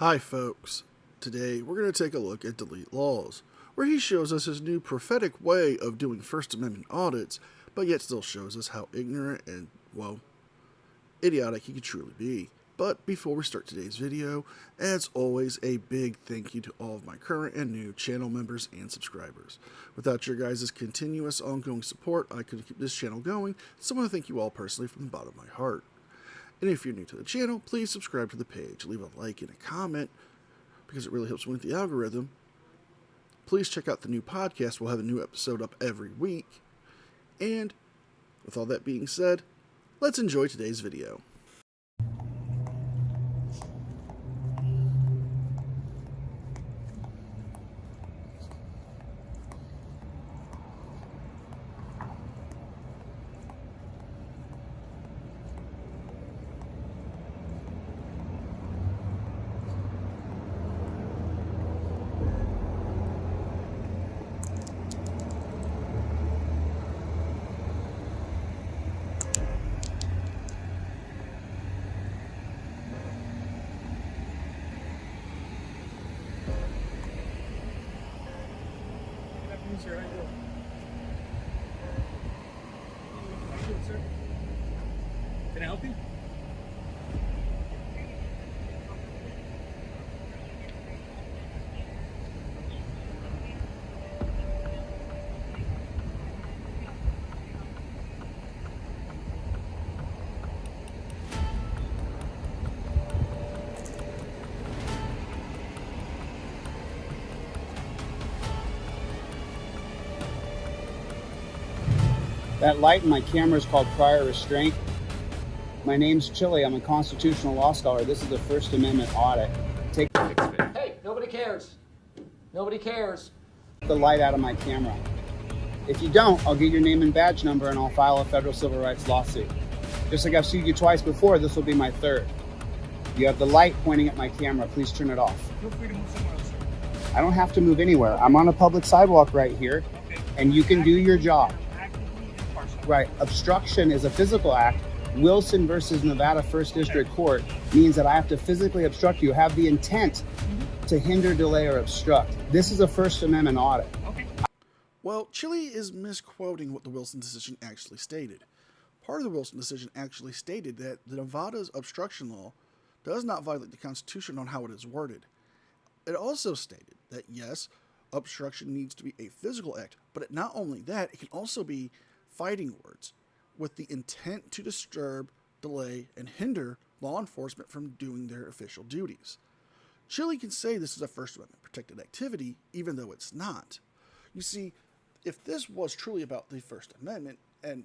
Hi folks, today we're going to take a look at Delete Lawz, where he shows us his new prophetic way of doing First Amendment audits, but yet still shows us how ignorant and, well, idiotic he could truly be. But before we start today's video, as always, a big thank you to all of my current and new channel members and subscribers. Without your guys' continuous ongoing support, I couldn't keep this channel going, so I want to thank you all personally from the bottom of my heart. And if you're new to the channel, please subscribe to the page, leave a like and a comment, because it really helps with the algorithm. Please check out the new podcast. We'll have a new episode up every week. And with all that being said, let's enjoy today's video. Sir, how you doing, sir? Can I help you? That light in my camera is called prior restraint. My name's Chili. I'm a constitutional law scholar. This is a First Amendment audit. Take Hey, nobody cares. Nobody cares. the light out of my camera. If you don't, I'll get your name and badge number and I'll file a federal civil rights lawsuit. Just like I've sued you twice before, this will be my third. You have the light pointing at my camera. Please turn it off. Feel free to move somewhere else, sir. I don't have to move anywhere. I'm on a public sidewalk right here, Okay. and you can do your job. Actively impartial. Right. Obstruction is a physical act. Wilson versus Nevada First District Court means that I have to physically obstruct you, have the intent to hinder, delay, or obstruct. This is a First Amendment audit. Okay. Well, Chili is misquoting what the Wilson decision actually stated. Part of the Wilson decision actually stated that the Nevada's obstruction law does not violate the Constitution on how it is worded. It also stated that, yes, obstruction needs to be a physical act, but not only that, it can also be fighting words with the intent to disturb, delay, and hinder law enforcement from doing their official duties. Chili can say this is a First Amendment protected activity, even though it's not. You see, if this was truly about the First Amendment and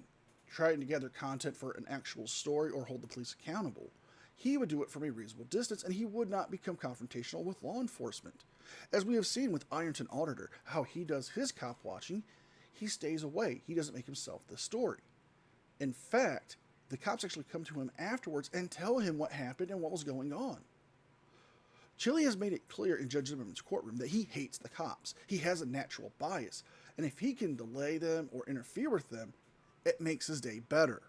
trying to gather content for an actual story or hold the police accountable, he would do it from a reasonable distance and he would not become confrontational with law enforcement. As we have seen with Ironton Auditor, how he does his cop watching, he stays away. He doesn't make himself the story. In fact, the cops actually come to him afterwards and tell him what happened and what was going on. Chili has made it clear in Judge Zimmerman's courtroom that he hates the cops. He has a natural bias, and if he can delay them or interfere with them, it makes his day better.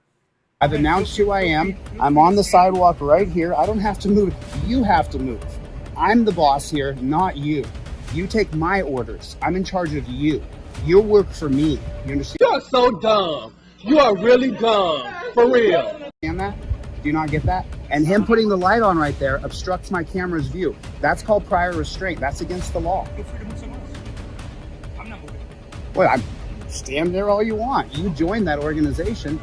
I've announced who I am. I'm on the sidewalk right here. I don't have to move. You have to move. I'm the boss here, not you. You take my orders. I'm in charge of you. You work for me. You understand? You're so dumb. You are really dumb. For real. Understand that? Do you not get that? And him putting the light on right there obstructs my camera's view. That's called prior restraint. That's against the law. Feel free to move somewhere else. I'm not moving. Well, stand there all you want. You joined that organization,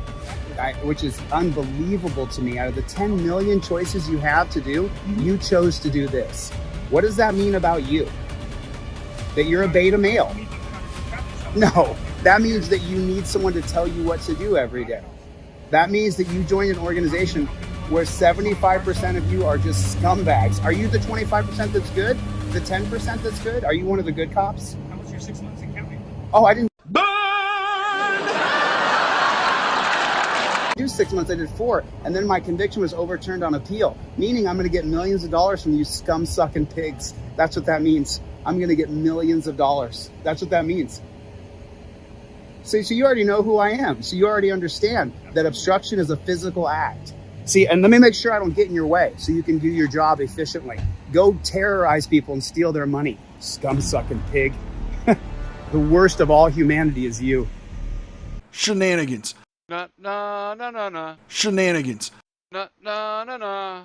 which is unbelievable to me. Out of the 10 million choices you have to do, you chose to do this. What does that mean about you? That you're a beta male? No, that means that you need someone to tell you what to do every day. That means that you joined an organization where 75% of you are just scumbags. Are you the 25% that's good? The 10% that's good? Are you one of the good cops? How was your 6 months in county? Oh, I didn't do 6 months, I did 4. And then my conviction was overturned on appeal, meaning I'm going to get millions of dollars from you scum-sucking pigs. That's what that means. I'm going to get millions of dollars. That's what that means. So you already know who I am. So you already understand that obstruction is a physical act. See, and let me make sure I don't get in your way so you can do your job efficiently. Go terrorize people and steal their money, scum-sucking pig. The worst of all humanity is you. Shenanigans. Na na na na na. Shenanigans. Na na na na.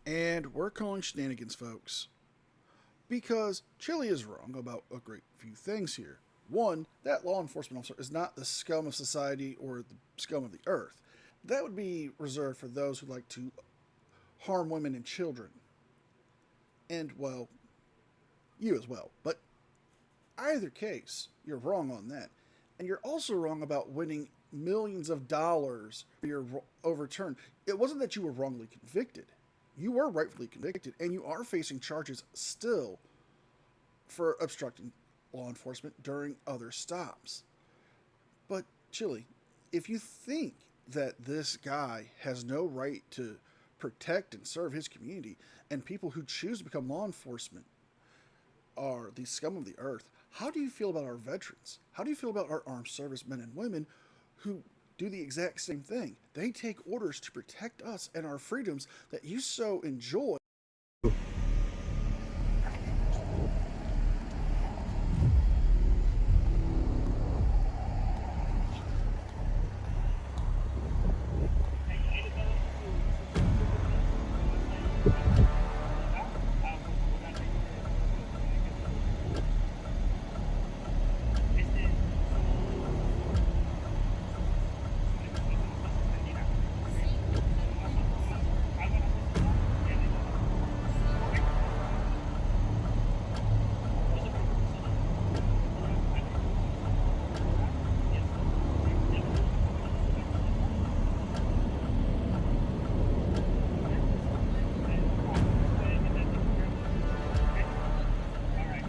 And we're calling shenanigans, folks, because Chili is wrong about a great few things here. One, that law enforcement officer is not the scum of society or the scum of the earth. That would be reserved for those who like to harm women and children. And, well, you as well. But either case, you're wrong on that. And you're also wrong about winning millions of dollars for your overturn. It wasn't that you were wrongly convicted. You were rightfully convicted, and you are facing charges still for obstructing law enforcement during other stops. But, Chili, if you think that this guy has no right to protect and serve his community, and people who choose to become law enforcement are the scum of the earth, how do you feel about our veterans? How do you feel about our armed servicemen and women who do the exact same thing? They take orders to protect us and our freedoms that you so enjoy.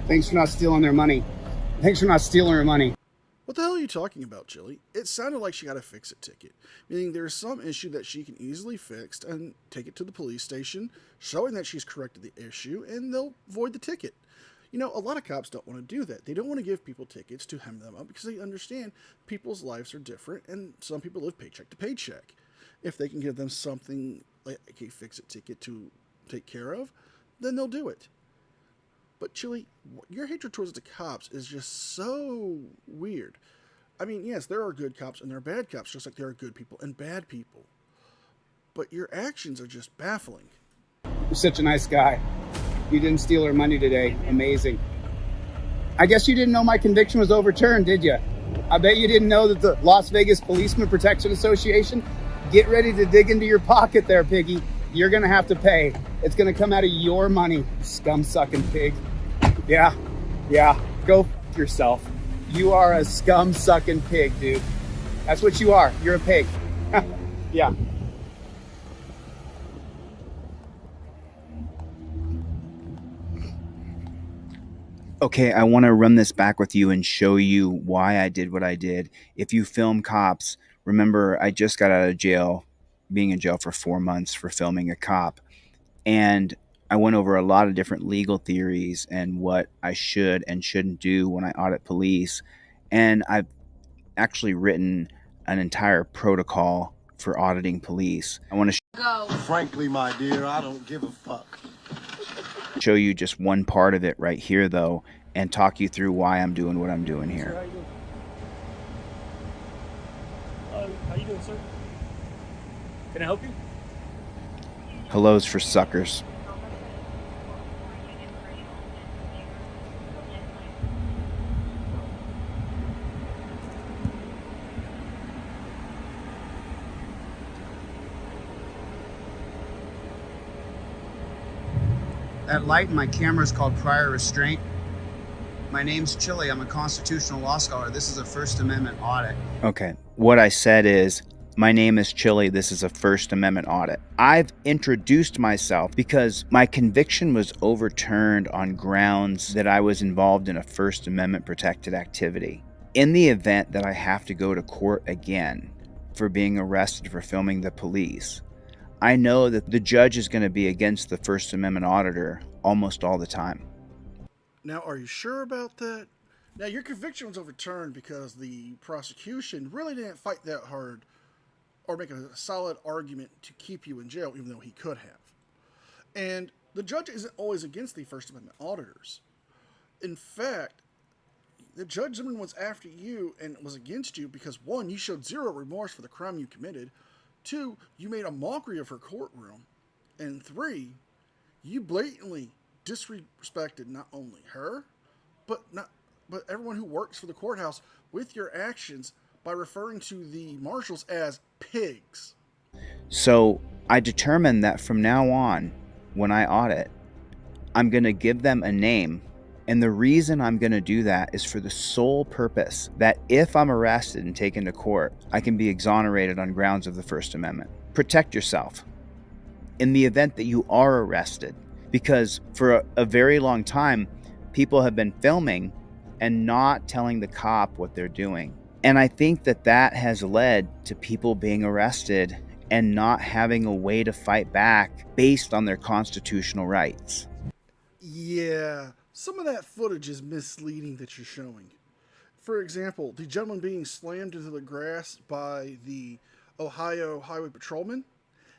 Thanks for not stealing their money. Thanks for not stealing her money. What the hell are you talking about, Chili? It sounded like she got a fix-it ticket, meaning there's some issue that she can easily fix and take it to the police station, showing that she's corrected the issue, and they'll void the ticket. You know, a lot of cops don't want to do that. They don't want to give people tickets to hem them up because they understand people's lives are different, and some people live paycheck to paycheck. If they can give them something like a fix-it ticket to take care of, then they'll do it. But Chili, your hatred towards the cops is just so weird. I mean, yes, there are good cops and there are bad cops, just like there are good people and bad people. But your actions are just baffling. You're such a nice guy. You didn't steal her money today. Amazing. I guess you didn't know my conviction was overturned, did you? I bet you didn't know that the Las Vegas Policeman Protection Association. Get ready to dig into your pocket there, piggy. You're going to have to pay. It's going to come out of your money, scum-sucking pig. Yeah, go f*** yourself. You are a scum-sucking pig, dude. That's what you are. You're a pig. Yeah. Okay, I want to run this back with you and show you why I did what I did. If you film cops, remember I just got out of jail, being in jail for 4 months for filming a cop. And I went over a lot of different legal theories and what I should and shouldn't do when I audit police. And I've actually written an entire protocol for auditing police. I want to Frankly, my dear, I don't give a fuck. show you just one part of it right here, though, and talk you through why I'm doing what I'm doing here. Sir, how you doing, sir? Can I help you? Hello's for suckers. That light in my camera is called prior restraint. My name's Chili. I'm a constitutional law scholar. This is a First Amendment audit. Okay, what I said is, my name is Chili. This is a First Amendment audit. I've introduced myself because my conviction was overturned on grounds that I was involved in a First Amendment protected activity. In the event that I have to go to court again for being arrested for filming the police, I know that the judge is going to be against the First Amendment auditor almost all the time. Now, are you sure about that? Now, your conviction was overturned because the prosecution really didn't fight that hard or make a solid argument to keep you in jail, even though he could have. And the judge isn't always against the First Amendment auditors. In fact, the Judge Zimmerman was after you and was against you because, one, you showed zero remorse for the crime you committed. Two, you made a mockery of her courtroom. And three, you blatantly disrespected not only her, but everyone who works for the courthouse with your actions by referring to the marshals as pigs. So I determined that from now on, when I audit, I'm going to give them a name. And the reason I'm going to do that is for the sole purpose that if I'm arrested and taken to court, I can be exonerated on grounds of the First Amendment. Protect yourself in the event that you are arrested, because for a very long time, people have been filming and not telling the cop what they're doing. And I think that that has led to people being arrested and not having a way to fight back based on their constitutional rights. Yeah, some of that footage is misleading that you're showing. For example, the gentleman being slammed into the grass by the Ohio Highway Patrolman.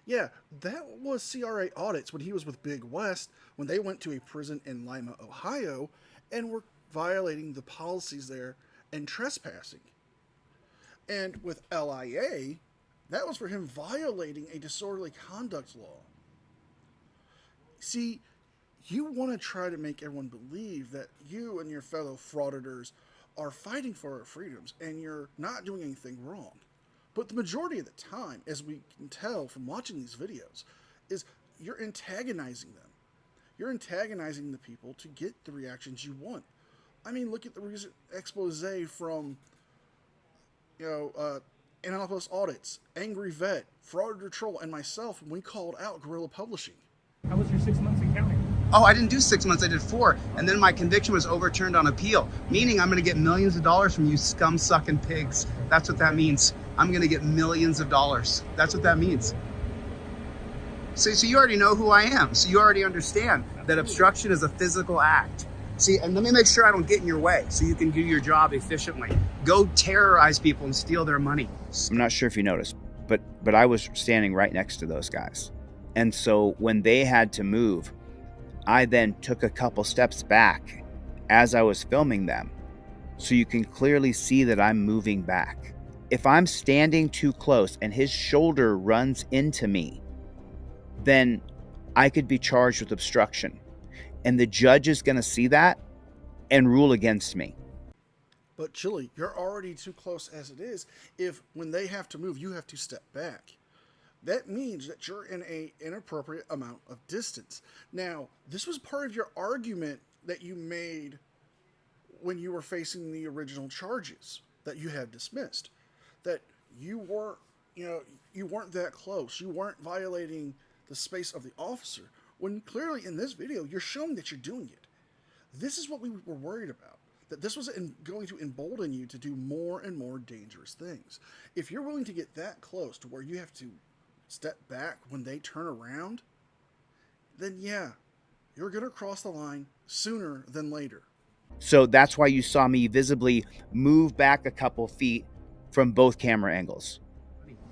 Yeah, that was CRA audits when he was with Big West, when they went to a prison in Lima, Ohio, and were violating the policies there and trespassing. And with LIA, that was for him violating a disorderly conduct law. See, you want to try to make everyone believe that you and your fellow frauditors are fighting for our freedoms and you're not doing anything wrong. But the majority of the time, as we can tell from watching these videos, is you're antagonizing them. You're antagonizing the people to get the reactions you want. I mean, look at the recent expose from, Anonymous Audits, Angry Vet, Frauditor Troll, and myself when we called out Guerrilla Publishing. How was your 6 months in counting? Oh, I didn't do 6 months, I did 4. And then my conviction was overturned on appeal, meaning I'm going to get millions of dollars from you scum-sucking pigs. That's what that means. I'm going to get millions of dollars. That's what that means. So you already know who I am. So you already understand that obstruction is a physical act. See, and let me make sure I don't get in your way so you can do your job efficiently. Go terrorize people and steal their money. I'm not sure if you noticed, but I was standing right next to those guys. And so when they had to move, I then took a couple steps back as I was filming them. So you can clearly see that I'm moving back. If I'm standing too close and his shoulder runs into me, then I could be charged with obstruction. And the judge is going to see that and rule against me. But Chili, you're already too close as it is. If when they have to move, you have to step back. That means that you're in an inappropriate amount of distance. Now, this was part of your argument that you made when you were facing the original charges that you had dismissed. That you weren't, you weren't that close. You weren't violating the space of the officer. When clearly in this video, you're showing that you're doing it. This is what we were worried about. That this was going to embolden you to do more and more dangerous things. If you're willing to get that close to where you have to step back when they turn around, then yeah, you're going to cross the line sooner than later. So that's why you saw me visibly move back a couple feet from both camera angles.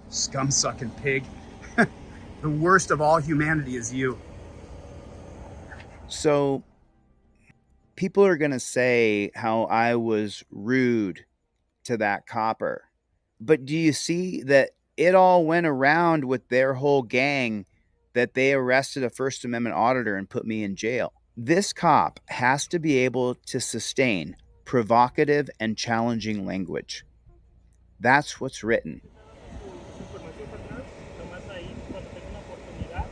Scum-sucking pig. The worst of all humanity is you. So people are going to say how I was rude to that copper. But do you see that it all went around with their whole gang that they arrested a First Amendment auditor and put me in jail? This cop has to be able to sustain provocative and challenging language. That's what's written. Información personal, nomás ahí, cuando tenga una oportunidad,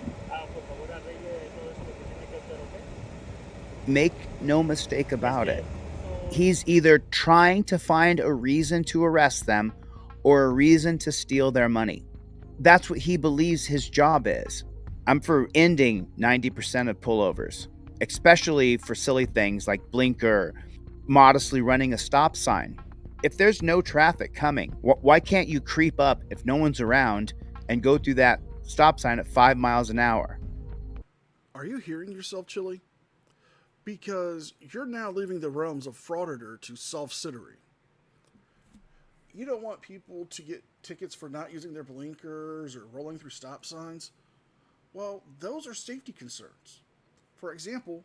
por favor arregle todo eso que tiene que hacer, ¿ok? Make no mistake about it. He's either trying to find a reason to arrest them or a reason to steal their money. That's what he believes his job is. I'm for ending 90% of pullovers, especially for silly things like blinker, modestly running a stop sign. If there's no traffic coming, why can't you creep up if no one's around and go through that stop sign at 5 miles an hour? Are you hearing yourself, Chili? Because you're now leaving the realms of frauditor to self-cittery. you don't want people to get tickets for not using their blinkers or rolling through stop signs. Well, those are safety concerns. For example,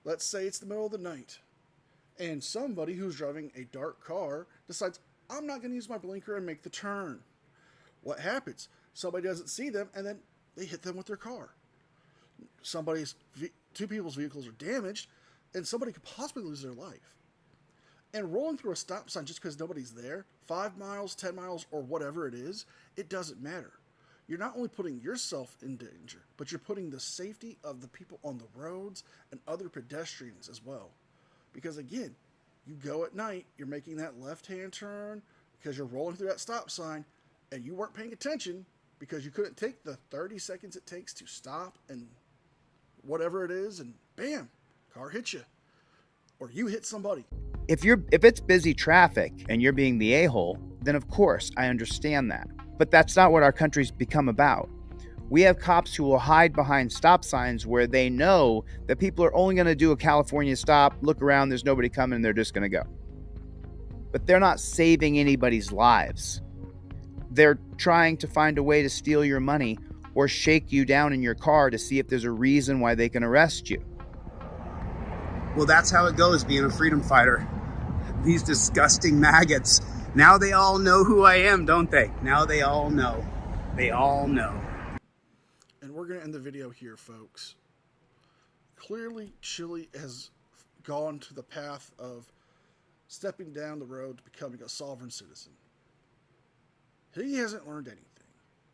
let's say it's the middle of the night and somebody who's driving a dark car decides, I'm not going to use my blinker and make the turn. What happens? Somebody doesn't see them and then they hit them with their car. Two people's vehicles are damaged and somebody could possibly lose their life. And rolling through a stop sign just because nobody's there, 5 miles, 10 miles, or whatever it is, it doesn't matter. You're not only putting yourself in danger, but you're putting the safety of the people on the roads and other pedestrians as well. Because again, you go at night, you're making that left-hand turn because you're rolling through that stop sign and you weren't paying attention because you couldn't take the 30 seconds it takes to stop and whatever it is, and bam, car hits you. Or you hit somebody. If it's busy traffic and you're being the a-hole, then of course I understand that. But that's not what our country's become about. We have cops who will hide behind stop signs where they know that people are only going to do a California stop, look around, there's nobody coming, and they're just going to go. But they're not saving anybody's lives. They're trying to find a way to steal your money or shake you down in your car to see if there's a reason why they can arrest you. Well, that's how it goes being a freedom fighter. These disgusting maggots. Now they all know who I am, don't they? Now they all know. They all know. And we're going to end the video here, folks. Clearly, Chile has gone to the path of stepping down the road to becoming a sovereign citizen. He hasn't learned anything.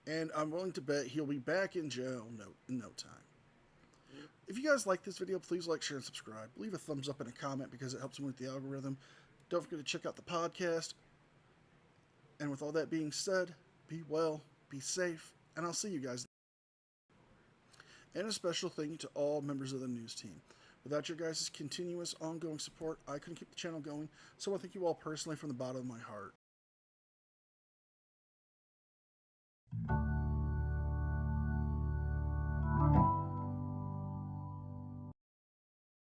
And I'm willing to bet he'll be back in jail in no time. If you guys like this video, please like, share, and subscribe. Leave a thumbs up and a comment because it helps me with the algorithm. Don't forget to check out the podcast. And with all that being said, be well, be safe, and I'll see you guys. And a special thank you to all members of the news team. Without your guys' continuous, ongoing support, I couldn't keep the channel going, so I thank you all personally from the bottom of my heart.